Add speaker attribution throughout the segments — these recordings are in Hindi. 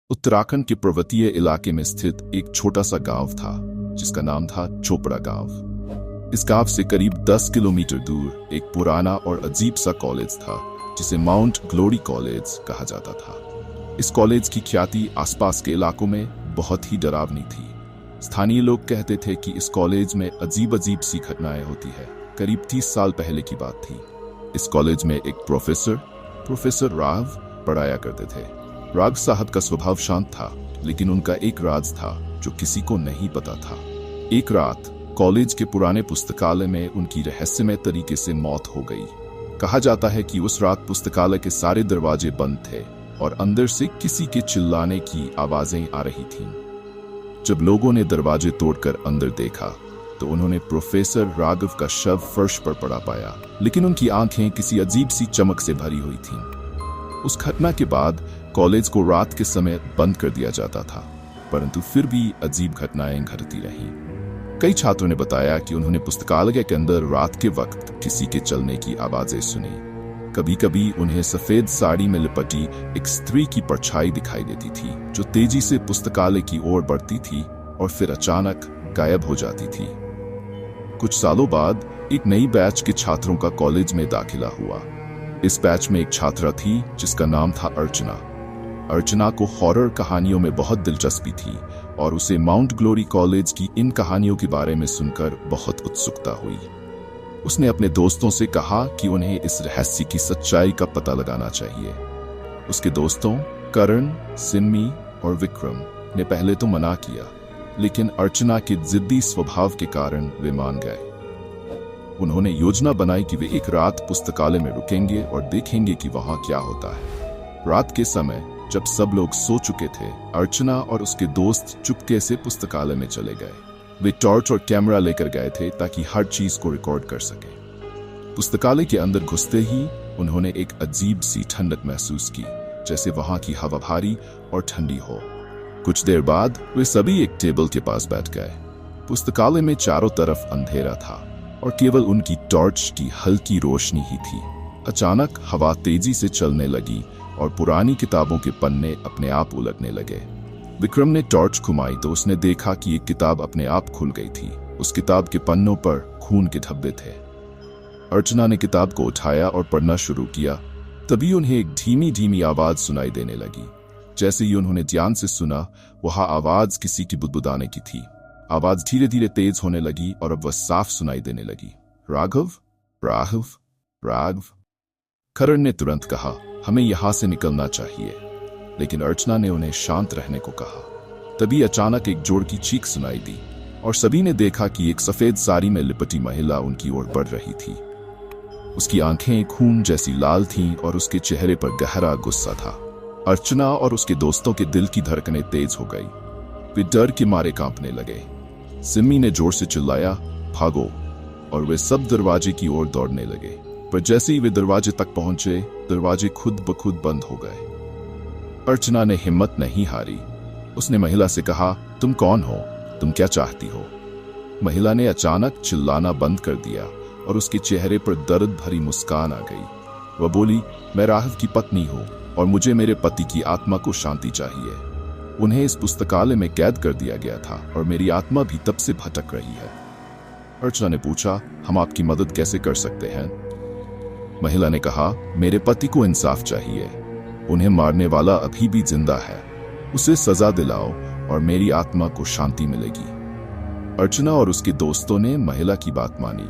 Speaker 1: उत्तराखंड के पर्वतीय इलाके में स्थित एक छोटा सा गांव था जिसका नाम था चोपड़ा गांव। इस गांव से करीब 10 किलोमीटर दूर एक पुराना और अजीब सा कॉलेज था जिसे माउंट ग्लोरी कॉलेज कहा जाता था। इस कॉलेज की ख्याति आसपास के इलाकों में बहुत ही डरावनी थी। स्थानीय लोग कहते थे कि इस कॉलेज में अजीब अजीब सी घटनाएं होती है। करीब 30 साल पहले की बात थी। इस कॉलेज में एक प्रोफेसर राव पढ़ाया करते थे। राव साहब का स्वभाव शांत था, लेकिन उनका एक राज था जो किसी को नहीं पता था। एक रात कॉलेज के पुराने पुस्तकालय में उनकी रहस्यमय तरीके से मौत हो गई। कहा जाता है कि उस रात पुस्तकालय के सारे दरवाजे बंद थे और अंदर से किसी के चिल्लाने की आवाजें आ रही थीं। जब लोगों ने दरवाजे तोड़कर अंदर देखा तो उन्होंने प्रोफेसर राघव का शव फर्श पर पड़ा पाया, लेकिन उनकी आंखें किसी अजीब सी चमक से भरी हुई थीं। उस घटना के बाद कॉलेज को रात के समय बंद कर दिया जाता था, परंतु फिर भी अजीब घटनाएं घटती रहीं। कई छात्रों ने बताया कि उन्होंने पुस्तकालय के अंदर रात के वक्त किसी के चलने की आवाजें सुनी। कभी कभी उन्हें सफेद साड़ी में लिपटी एक स्त्री की परछाई दिखाई देती थी जो तेजी से पुस्तकालय की ओर बढ़ती थी और फिर अचानक गायब हो जाती थी। कुछ सालों बाद एक नई बैच के छात्रों का कॉलेज में दाखिला हुआ। इस बैच में एक छात्रा थी जिसका नाम था अर्चना। अर्चना को हॉरर कहानियों में बहुत दिलचस्पी थी और उसे माउंट ग्लोरी कॉलेज की इन कहानियों के बारे में सुनकर बहुत उत्सुकता हुई। उसने अपने दोस्तों से कहा कि उन्हें इस रहस्य की सच्चाई का पता लगाना चाहिए। उसके दोस्तों करण, सिम्मी और विक्रम ने पहले तो मना किया, लेकिन अर्चना के जिद्दी स्वभाव के कारण वे मान गए। उन्होंने योजना बनाई कि वे एक रात पुस्तकालय में रुकेंगे और देखेंगे कि वहां क्या होता है। रात के समय जब सब लोग सो चुके थे, अर्चना और उसके दोस्त चुपके से पुस्तकालय में चले गए। वे टॉर्च और कैमरा लेकर गए थे ताकि हर चीज को रिकॉर्ड कर सके। पुस्तकालय के अंदर घुसते ही उन्होंने एक अजीब सी ठंडक महसूस की, जैसे वहां की हवा भारी और ठंडी हो। कुछ देर बाद वे सभी एक टेबल के पास बैठ गए। पुस्तकालय में चारों तरफ अंधेरा था और केवल उनकी टॉर्च की हल्की रोशनी ही थी। अचानक हवा तेजी से चलने लगी और पुरानी किताबों के पन्ने अपने आप उलटने लगे। विक्रम ने टॉर्च घुमाई तो उसने देखा कि एक किताब अपने आप खुल गई थी। उस किताब के पन्नों पर खून के धब्बे थे। अर्चना ने किताब को उठाया और पढ़ना शुरू किया। तभी उन्हें एक धीमी धीमी आवाज सुनाई देने लगी। जैसे ही उन्होंने ध्यान से सुना, वह आवाज किसी की बुदबुदाने की थी। आवाज धीरे धीरे तेज होने लगी और अब वह साफ सुनाई देने लगी। राघव, राघव, राघव। करण ने तुरंत कहा, हमें यहां से निकलना चाहिए, लेकिन अर्चना ने उन्हें शांत रहने को कहा। तभी अचानक एक जोर की चीख सुनाई दी और सभी ने देखा कि एक सफेद साड़ी में लिपटी महिला उनकी ओर बढ़ रही थी। उसकी आंखें खून जैसी लाल थीं और उसके चेहरे पर गहरा गुस्सा था। अर्चना और उसके दोस्तों के दिल की धड़कनें तेज हो गई। वे डर के मारे कांपने लगे। सिम्मी ने जोर से चिल्लाया, भागो, और वे सब दरवाजे की ओर दौड़ने लगे। पर जैसे ही वे दरवाजे तक पहुंचे, दरवाजे खुद ब खुद बंद हो गए। अर्चना ने हिम्मत नहीं हारी। उसने महिला से कहा, तुम कौन हो? तुम क्या चाहती हो? महिला ने अचानक चिल्लाना बंद कर दिया और उसके चेहरे पर दर्द भरी मुस्कान आ गई। वह बोली, मैं राघव की पत्नी हूँ और मुझे मेरे पति की आत्मा को शांति चाहिए। उन्हें इस पुस्तकालय में कैद कर दिया गया था और मेरी आत्मा भी तब से भटक रही है। अर्चना ने पूछा, हम आपकी मदद कैसे कर सकते हैं? महिला ने कहा, मेरे पति को इंसाफ चाहिए। उन्हें मारने वाला अभी भी जिंदा है। उसे सजा दिलाओ और मेरी आत्मा को शांति मिलेगी। अर्चना और उसके दोस्तों ने महिला की बात मानी।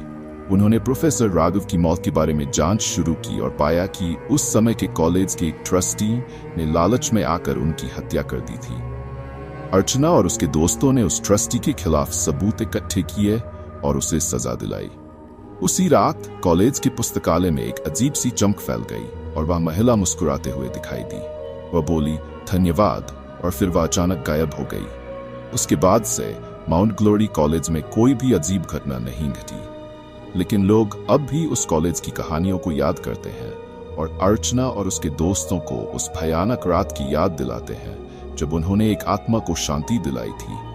Speaker 1: उन्होंने प्रोफेसर राघव की मौत के बारे में जांच शुरू की और पाया कि उस समय के कॉलेज के एक ट्रस्टी ने लालच में आकर उनकी हत्या कर दी थी। अर्चना और उसके दोस्तों ने उस ट्रस्टी के खिलाफ सबूत इकट्ठे किए और उसे सजा दिलाई। उसी रात कॉलेज के पुस्तकालय में एक अजीब सी चमक फैल गई और वह महिला मुस्कुराते हुए दिखाई दी। वह बोली, धन्यवाद, और फिर वह अचानक गायब हो गई। उसके बाद से माउंट ग्लोरी कॉलेज में कोई भी अजीब घटना नहीं घटी, लेकिन लोग अब भी उस कॉलेज की कहानियों को याद करते हैं और अर्चना और उसके दोस्तों को उस भयानक रात की याद दिलाते हैं जब उन्होंने एक आत्मा को शांति दिलाई थी।